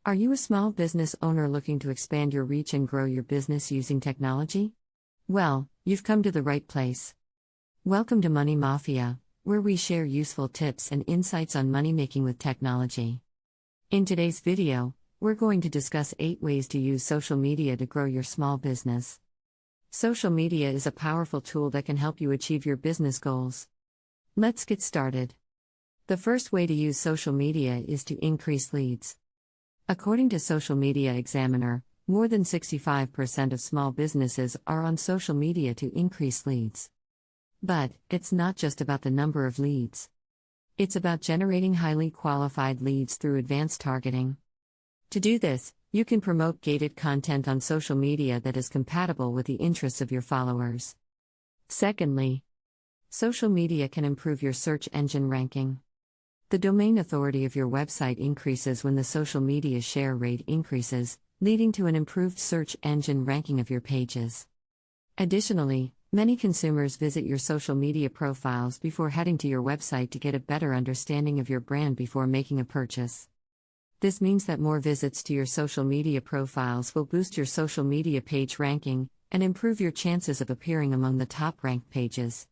Are you a small business owner looking to expand your reach and grow your business using technology? Well, you've come to the right place. Welcome to Money Mafia, where we share useful tips and insights on money making with technology. In today's video, we're going to discuss 8 ways to use social media to grow your small business. Social media is a powerful tool that can help you achieve your business goals. Let's get started. The first way to use social media is to increase leads. According to Social Media Examiner, more than 65% of small businesses are on social media to increase leads. But it's not just about the number of leads. It's about generating highly qualified leads through advanced targeting. To do this, you can promote gated content on social media that is compatible with the interests of your followers. Secondly, social media can improve your search engine ranking. The domain authority of your website increases when the social media share rate increases, leading to an improved search engine ranking of your pages. Additionally, many consumers visit your social media profiles before heading to your website to get a better understanding of your brand before making a purchase. This means that more visits to your social media profiles will boost your social media page ranking and improve your chances of appearing among the top ranked pages.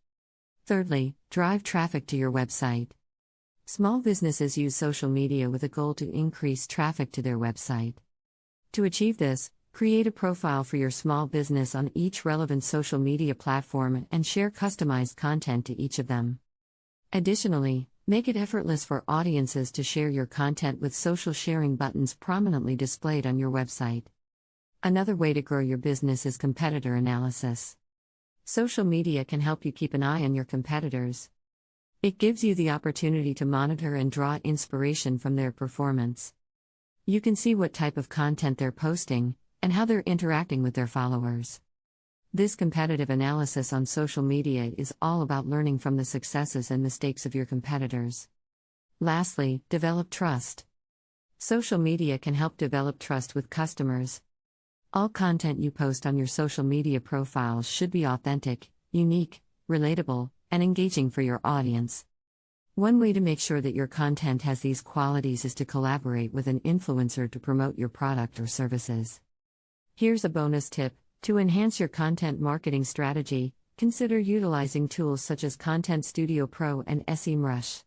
Thirdly, drive traffic to your website. Small businesses use social media with a goal to increase traffic to their website. To achieve this, create a profile for your small business on each relevant social media platform and share customized content to each of them. Additionally, make it effortless for audiences to share your content with social sharing buttons prominently displayed on your website. Another way to grow your business is competitor analysis. Social media can help you keep an eye on your competitors. It gives you the opportunity to monitor and draw inspiration from their performance. You can see what type of content they're posting, and how they're interacting with their followers. This competitive analysis on social media is all about learning from the successes and mistakes of your competitors. Lastly, develop trust. Social media can help develop trust with customers. All content you post on your social media profiles should be authentic, unique, relatable, and engaging for your audience. One way to make sure that your content has these qualities is to collaborate with an influencer to promote your product or services. Here's a bonus tip: to enhance your content marketing strategy, consider utilizing tools such as Content Studio Pro and SEMrush.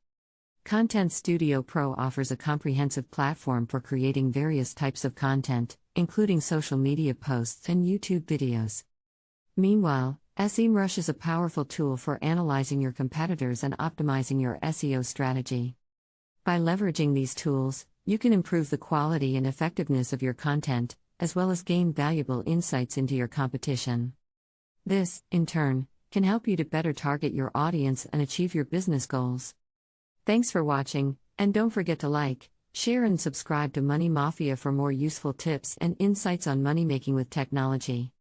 Content Studio Pro offers a comprehensive platform for creating various types of content, including social media posts and YouTube videos. Meanwhile, SEMrush is a powerful tool for analyzing your competitors and optimizing your SEO strategy. By leveraging these tools, you can improve the quality and effectiveness of your content, as well as gain valuable insights into your competition. This, in turn, can help you to better target your audience and achieve your business goals. Thanks for watching, and don't forget to like, share, and subscribe to Money Mafia for more useful tips and insights on money making with technology.